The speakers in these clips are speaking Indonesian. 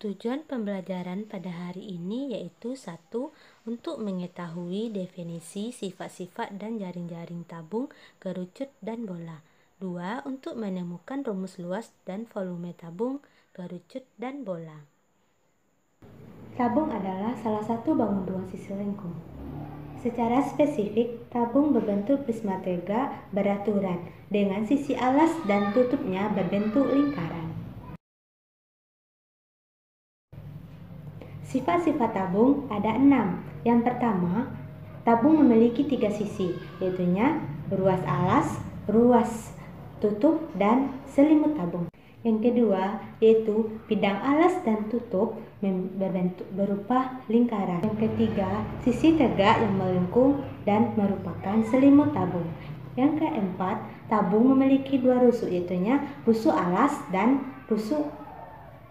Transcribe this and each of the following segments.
Tujuan pembelajaran pada hari ini yaitu 1. Untuk mengetahui definisi sifat-sifat dan jaring-jaring tabung, kerucut, dan bola. 2. Untuk menemukan rumus luas dan volume tabung, kerucut, dan bola. Tabung adalah salah satu bangun dua sisi lengkung. Secara spesifik, tabung berbentuk prisma tegak beraturan dengan sisi alas dan tutupnya berbentuk lingkaran. Sifat-sifat tabung ada 6. Yang pertama, tabung memiliki 3 sisi, yaitu ruas alas, ruas tutup, dan selimut tabung. Yang kedua, yaitu bidang alas dan tutup berbentuk berupa lingkaran. Yang ketiga, sisi tegak yang melengkung dan merupakan selimut tabung. Yang keempat, tabung memiliki 2 rusuk, yaitu rusuk alas dan rusuk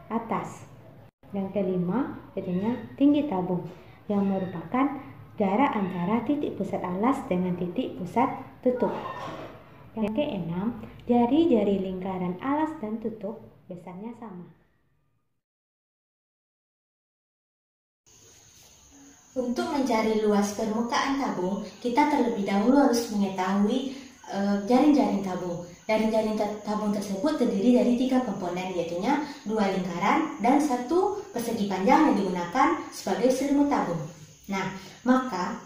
atas. Yang kelima, yaitu tinggi tabung, yang merupakan jarak antara titik pusat alas dengan titik pusat tutup. Yang keenam, jari-jari lingkaran alas dan tutup besarnya sama. Untuk mencari luas permukaan tabung, kita terlebih dahulu harus mengetahui jaring-jaring tabung. Jaring-jaring tabung tersebut terdiri dari 3 komponen, yaitu 2 lingkaran dan 1 persegi panjang yang digunakan sebagai selimut tabung. Nah, maka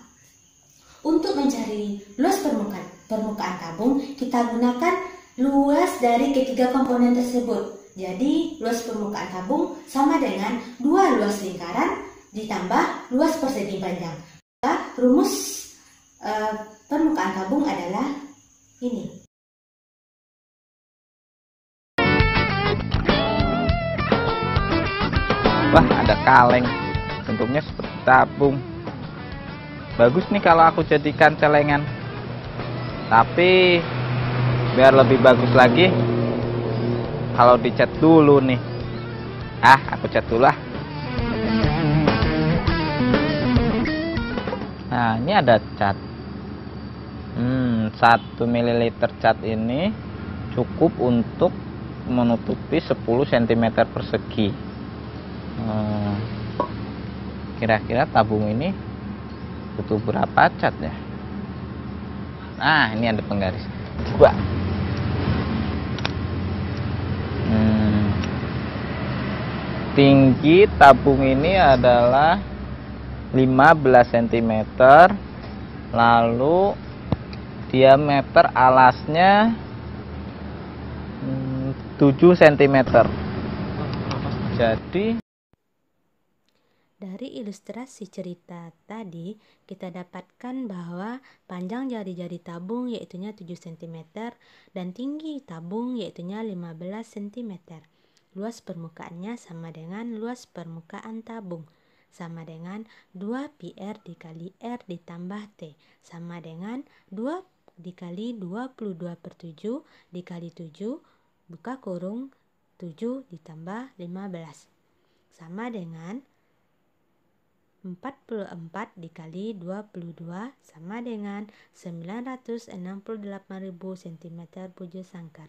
untuk mencari luas permukaan tabung, kita gunakan luas dari ketiga komponen tersebut. Jadi, luas permukaan tabung sama dengan 2 luas lingkaran ditambah luas persegi panjang. Maka rumus permukaan tabung adalah ini. Wah, ada kaleng. Bentuknya seperti tabung. Bagus nih kalau aku jadikan celengan. Tapi biar lebih bagus lagi, kalau dicat dulu nih. Aku cat dulu lah. Nah, ini ada cat. 1 ml cat ini cukup untuk menutupi 10 cm persegi. Kira-kira tabung ini butuh berapa cat ya? Nah, ini ada penggaris 2. Tinggi tabung ini adalah 15 cm, lalu diameter alasnya 7 cm. Jadi dari ilustrasi cerita tadi, kita dapatkan bahwa panjang jari-jari tabung yaitu 7 cm dan tinggi tabung yaitu 15 cm. Luas permukaannya sama dengan luas permukaan tabung, sama dengan 2πr dikali R ditambah T, sama dengan 2 dikali 22/7 dikali 7 buka kurung 7 ditambah 15, sama dengan 44 dikali 22 sama dengan 968.000 cm bujur sangkar.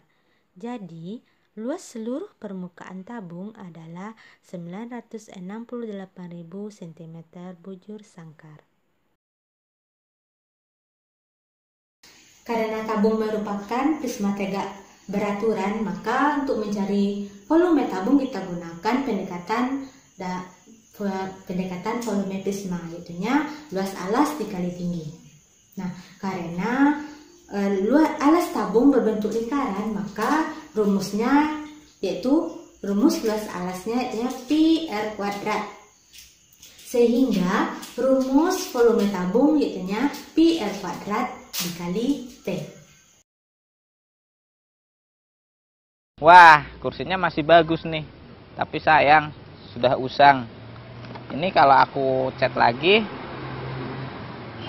Jadi, luas seluruh permukaan tabung adalah 968.000 cm bujur sangkar. Karena tabung merupakan prisma tegak beraturan, maka untuk mencari volume tabung kita gunakan pendekatan volume prisma, yaitu luas alas dikali tinggi. Nah, karena alas tabung berbentuk lingkaran, maka rumusnya yaitu rumus luas alasnya yaitu πr². Sehingga rumus volume tabung yaitu πr² dikali T. Wah, kursinya masih bagus nih. Tapi sayang, sudah usang. Ini kalau aku cat lagi,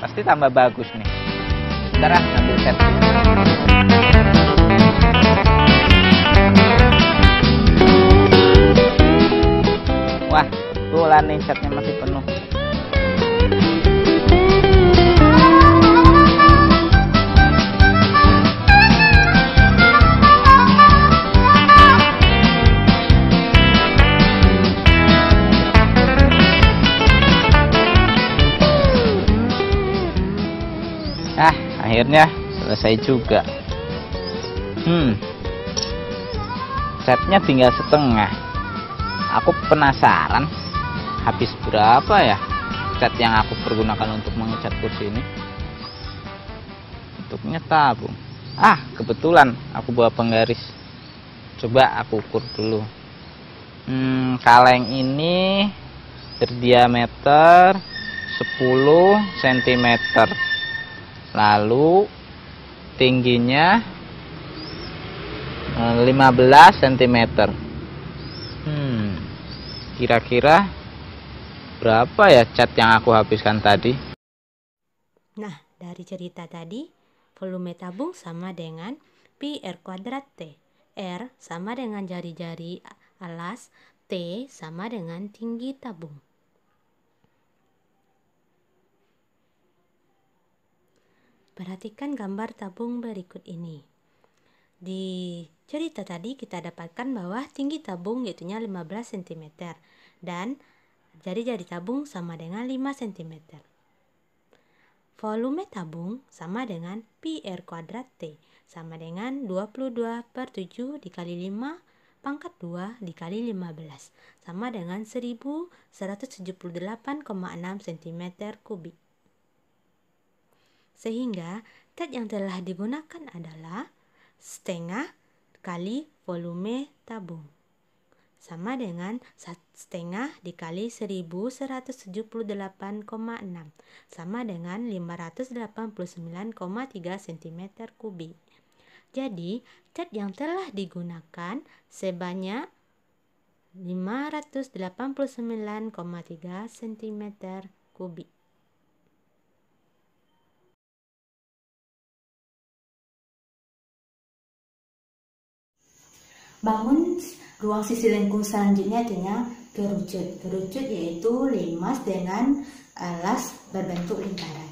pasti tambah bagus nih. Bentar ambil cat. Wah, kebetulan nih catnya masih penuh. akhirnya selesai juga. Catnya tinggal setengah. Aku penasaran habis berapa ya cat yang aku pergunakan untuk mengecat kursi ini. Bentuknya tabung. Kebetulan aku bawa penggaris. Coba aku ukur dulu. Kaleng ini berdiameter 10 cm. Lalu tingginya 15 cm. Kira-kira berapa ya cat yang aku habiskan tadi? Nah, dari cerita tadi, volume tabung sama dengan pi R kuadrat T. R sama dengan jari-jari alas, T sama dengan tinggi tabung. Perhatikan gambar tabung berikut ini. Di cerita tadi kita dapatkan bahwa tinggi tabung yaitu 15 cm dan jari-jari tabung sama dengan 5 cm. Volume tabung sama dengan pi R kuadrat T sama dengan 22/7 dikali 5 pangkat 2 dikali 15 sama dengan 1178,6 cm kubik. Sehingga cat yang telah digunakan adalah setengah kali volume tabung sama dengan setengah dikali 1178,6 sama dengan 589,3 cm kubik. Jadi cat yang telah digunakan sebanyak 589,3 cm kubik. Bangun ruang sisi lengkung selanjutnya dengan kerucut. Kerucut yaitu limas dengan alas berbentuk lingkaran.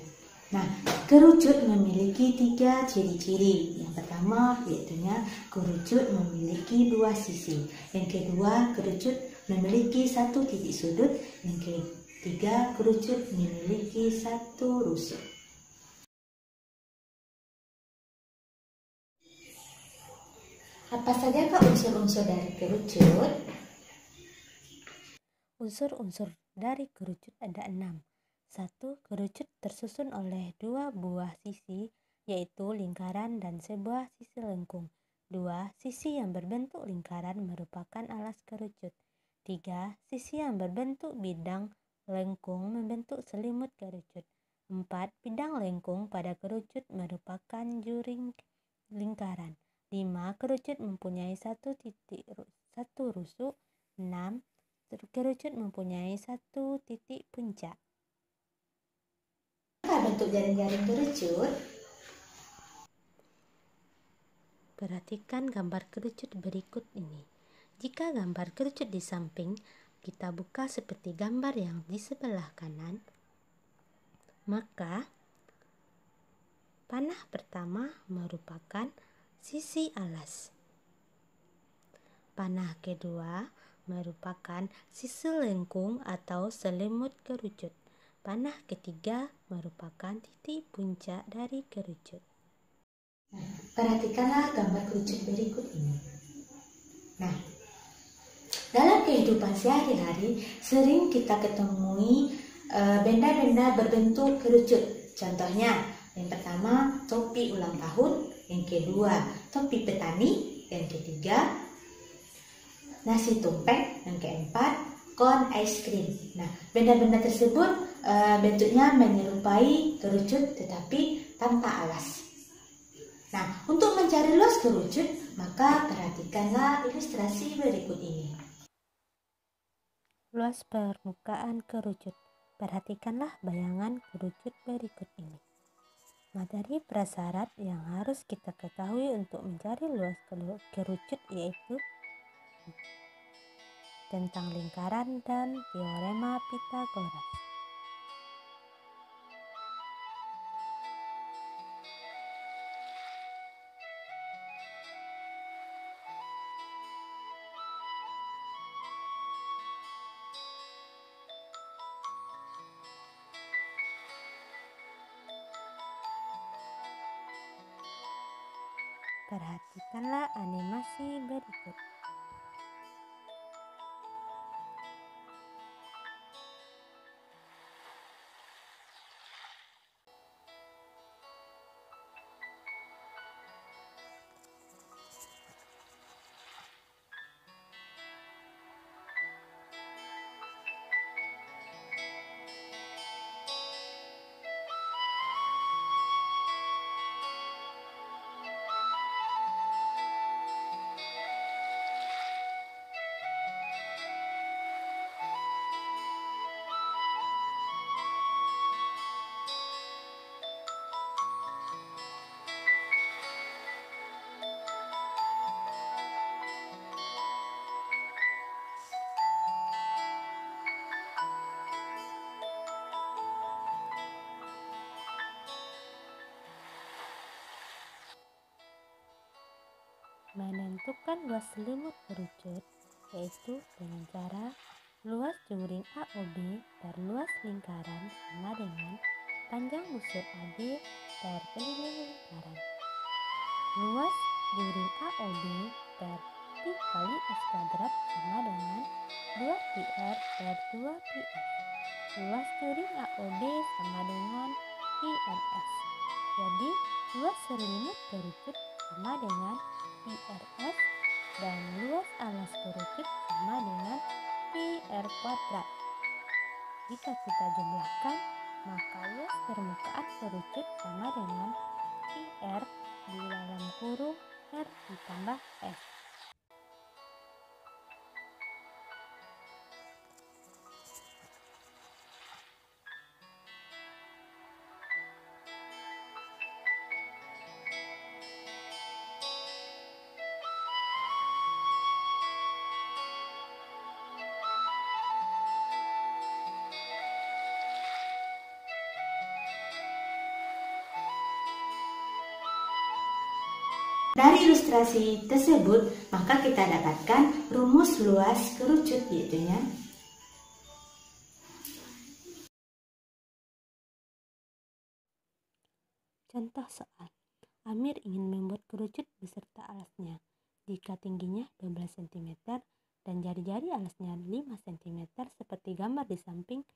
Nah, kerucut memiliki 3 ciri-ciri. Yang pertama yaitu kerucut memiliki 2 sisi. Yang kedua, kerucut memiliki 1 titik sudut. Yang ketiga, kerucut memiliki 1 rusuk. Apa sajakah unsur-unsur dari kerucut? Unsur-unsur dari kerucut ada 6. 1. Kerucut tersusun oleh 2 buah sisi, yaitu lingkaran dan sebuah sisi lengkung. 2. Sisi yang berbentuk lingkaran merupakan alas kerucut. 3. Sisi yang berbentuk bidang lengkung membentuk selimut kerucut. 4. Bidang lengkung pada kerucut merupakan juring lingkaran. 5. Kerucut mempunyai 1 rusuk. 6. Kerucut mempunyai 1 titik puncak. Apa bentuk jaring-jaring kerucut? Perhatikan gambar kerucut berikut ini. Jika gambar kerucut di samping, kita buka seperti gambar yang di sebelah kanan, maka panah pertama merupakan sisi alas. Panah kedua merupakan sisi lengkung atau selimut kerucut. Panah ketiga merupakan titik puncak dari kerucut. Perhatikanlah gambar kerucut berikut ini. Nah, dalam kehidupan sehari-hari sering kita ketemui benda-benda berbentuk kerucut. Contohnya, yang pertama topi ulang tahun, yang kedua topi petani, yang ketiga nasi tumpeng, yang keempat kon es krim. Nah, benda-benda tersebut bentuknya menyerupai kerucut tetapi tanpa alas. Nah, untuk mencari luas kerucut, maka perhatikanlah ilustrasi berikut ini. Luas permukaan kerucut. Perhatikanlah bayangan kerucut berikut ini. Materi prasyarat yang harus kita ketahui untuk mencari luas kerucut yaitu tentang lingkaran dan teorema Pythagoras. Perhatikanlah animasi berikut. Menentukan luas selimut kerucut yaitu dengan cara luas juring AOB dan luas lingkaran sama dengan panjang busur AB per keliling lingkaran. Luas juring AOB per pi kali S kuadrat sama dengan 2πr per 2πs. Luas juring AOB sama dengan πrs. Jadi luas selimut kerucut sama dengan πrs dan luas alas kerucut sama dengan πr kuadrat. Jika kita jumlahkan, maka luas permukaan kerucut sama dengan πr di dalam kurung r ditambah s. Dari ilustrasi tersebut, maka kita dapatkan rumus luas kerucut, yaitu Contoh soal. Amir ingin membuat kerucut beserta alasnya. Jika tingginya 12 cm dan jari-jari alasnya 5 cm seperti gambar di samping,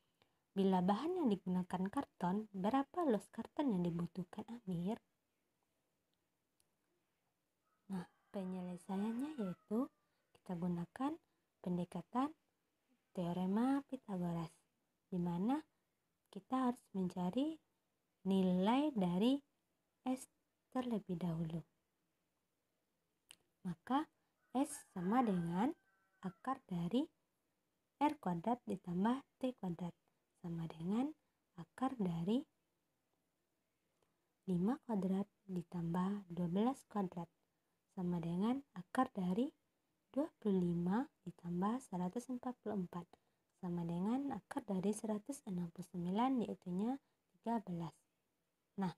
bila bahan yang digunakan karton, berapa luas karton yang dibutuhkan Amir? Nah, penyelesaiannya yaitu kita gunakan pendekatan teorema Pythagoras, di mana kita harus mencari nilai dari S terlebih dahulu. Maka S sama dengan akar dari R kuadrat ditambah T kuadrat sama dengan akar dari 5 kuadrat ditambah 12 kuadrat sama dengan akar dari 25 ditambah 144 sama dengan akar dari 169 yaitunya 13. Nah,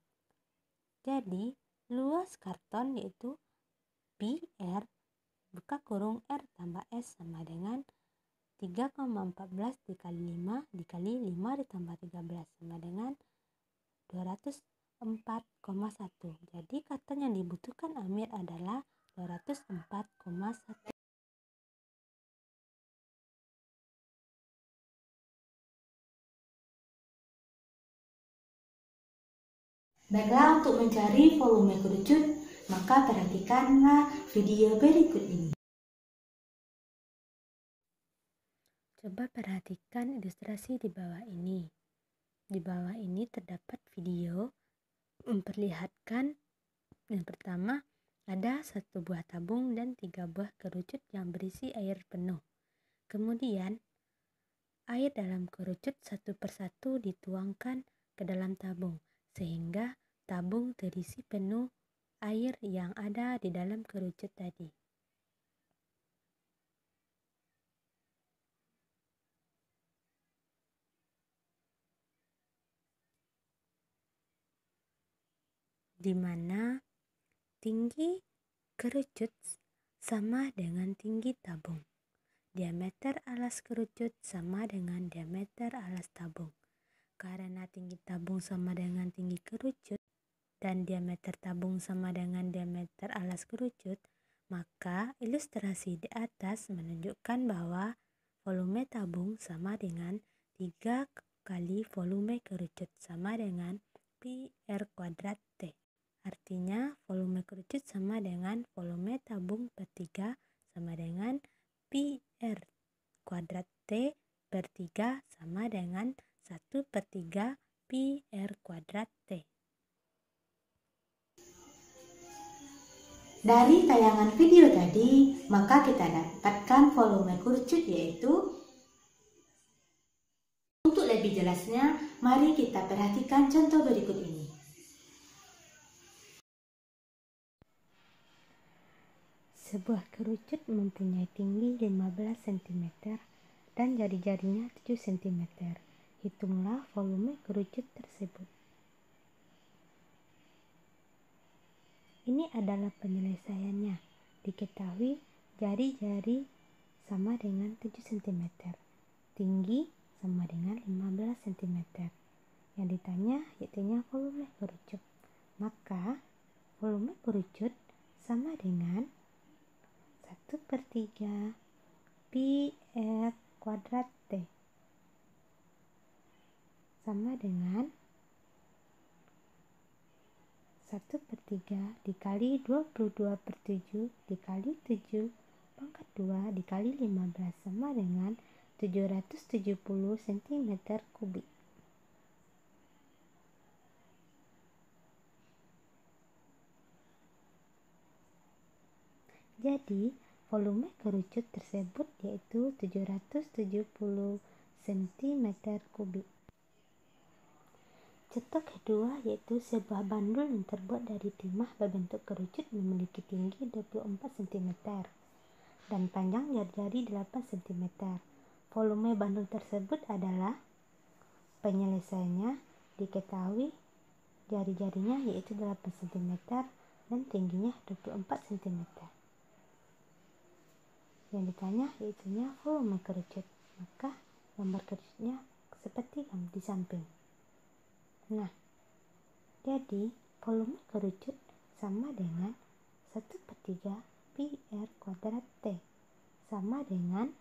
jadi luas karton yaitu πr buka kurung R tambah S sama dengan 3,14 dikali 5 dikali 5 ditambah 13 sama dengan 204,1. Jadi karton yang dibutuhkan Amir adalah 204,1. Baiklah, untuk mencari volume kerucut, maka perhatikanlah video berikut ini. Coba perhatikan ilustrasi di bawah ini. Di bawah ini terdapat video memperlihatkan yang pertama ada 1 buah tabung dan 3 buah kerucut yang berisi air penuh. Kemudian air dalam kerucut satu persatu dituangkan ke dalam tabung sehingga tabung terisi penuh air yang ada di dalam kerucut tadi. Di mana tinggi kerucut sama dengan tinggi tabung. Diameter alas kerucut sama dengan diameter alas tabung. Karena tinggi tabung sama dengan tinggi kerucut dan diameter tabung sama dengan diameter alas kerucut, maka ilustrasi di atas menunjukkan bahwa volume tabung sama dengan 3 kali volume kerucut sama dengan pi R kuadrat T. Artinya volume kerucut sama dengan volume tabung per 3 sama dengan pi R kuadrat T per 3 sama dengan 1/3 pi R kuadrat T. Dari tayangan video tadi, maka kita dapatkan volume kerucut yaitu. Untuk lebih jelasnya, mari kita perhatikan contoh berikut ini. Sebuah kerucut mempunyai tinggi 15 cm dan jari-jarinya 7 cm. Hitunglah volume kerucut tersebut. Ini adalah penyelesaiannya. Diketahui jari-jari sama dengan 7 cm. Tinggi sama dengan 15 cm. Yang ditanya yaitu volume kerucut. Maka volume kerucut sama dengan 1/3 pi R kuadrat T sama dengan 1/3 dikali 22/7 dikali 7 pangkat 2 dikali 15 sama dengan 770 cm kubik. Jadi, volume kerucut tersebut yaitu 770 cm kubik. Contoh kedua yaitu sebuah bandul yang terbuat dari timah berbentuk kerucut memiliki tinggi 24 cm dan panjang jari-jari 8 cm. Volume bandul tersebut adalah, penyelesaiannya diketahui jari-jarinya yaitu 8 cm dan tingginya 24 cm. Yang ditanya yaitu volume kerucut, maka gambar kerucutnya seperti yang di samping. Nah, jadi volume kerucut sama dengan 1/3 pi R kuadrat T sama dengan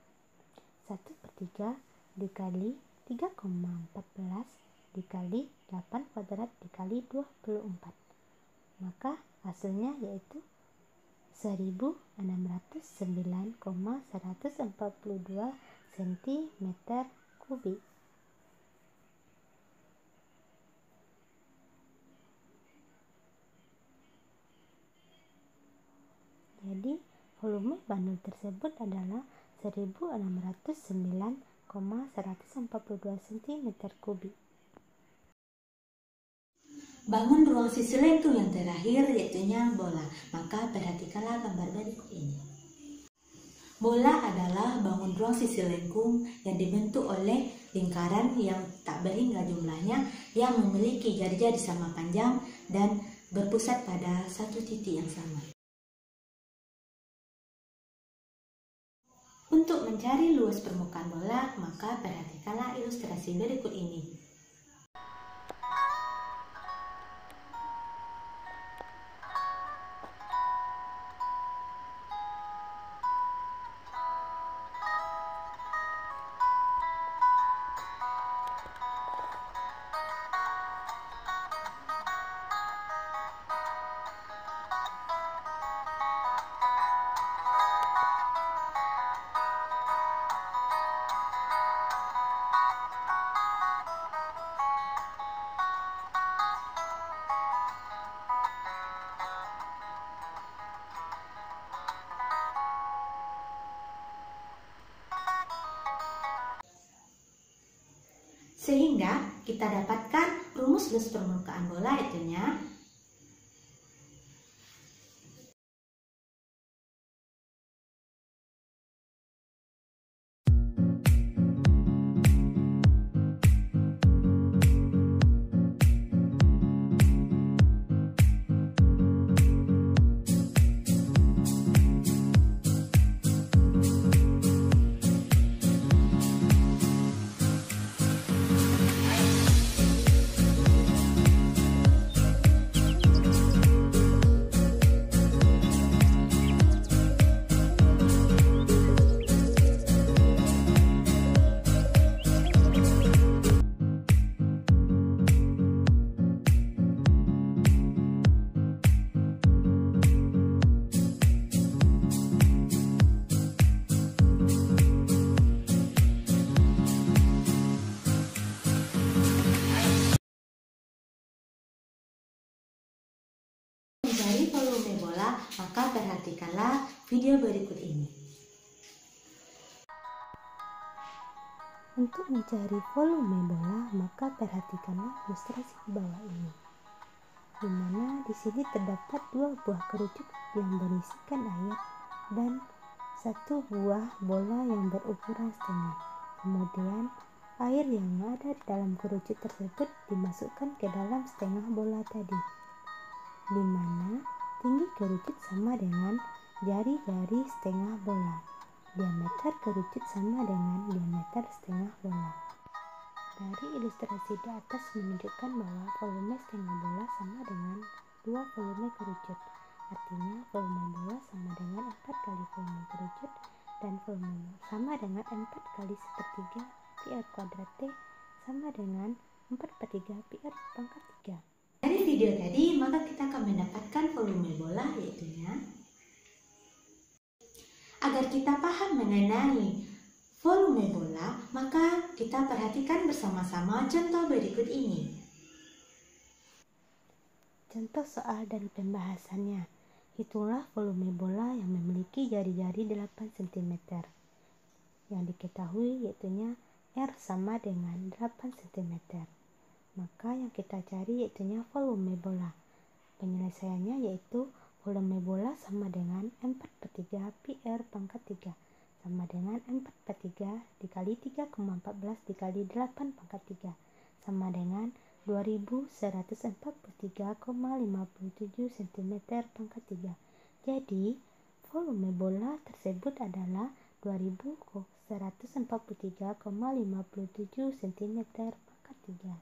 1/3 dikali 3,14 dikali 8 kuadrat dikali 24. Maka hasilnya yaitu 1609,142 cm kubik. Jadi, volume bandul tersebut adalah 1609,142 cm kubik. Bangun ruang sisi lengkung yang terakhir yaitu bola. Maka perhatikanlah gambar berikut ini. Bola adalah bangun ruang sisi lengkung yang dibentuk oleh lingkaran yang tak berhingga jumlahnya, yang memiliki jari-jari sama panjang dan berpusat pada satu titik yang sama. Untuk mencari luas permukaan bola, maka perhatikanlah ilustrasi berikut ini. Sehingga kita dapatkan rumus luas permukaan bola itunya maka perhatikanlah video berikut ini. Untuk mencari volume bola, maka perhatikanlah ilustrasi di bawah ini, di mana di sini terdapat dua buah kerucut yang berisikan air dan satu buah bola yang berukuran setengah. Kemudian air yang ada dalam kerucut tersebut dimasukkan ke dalam setengah bola tadi, di mana tinggi kerucut sama dengan jari-jari setengah bola. Diameter kerucut sama dengan diameter setengah bola. Dari ilustrasi di atas menunjukkan bahwa volume setengah bola sama dengan 2 volume kerucut. Artinya volume bola sama dengan 4 kali volume kerucut dan volume sama dengan 4 kali sepertiga pi r kuadrat T sama dengan 4/3 pi r pangkat 3. Dari video tadi, maka kita akan mendapatkan volume bola, yaitunya agar kita paham mengenai volume bola, maka kita perhatikan bersama-sama contoh berikut ini. Contoh soal dan pembahasannya. Hitunglah volume bola yang memiliki jari-jari 8 cm. Yang diketahui yaitunya R sama dengan 8 cm. Maka yang kita cari yaitunya volume bola. Penyelesaiannya yaitu volume bola sama dengan 4/3 pi r pangkat 3 sama dengan 4/3 dikali 3,14 dikali 8 pangkat 3 sama dengan 2143,57 cm pangkat 3. Jadi volume bola tersebut adalah 2143,57 cm pangkat 3.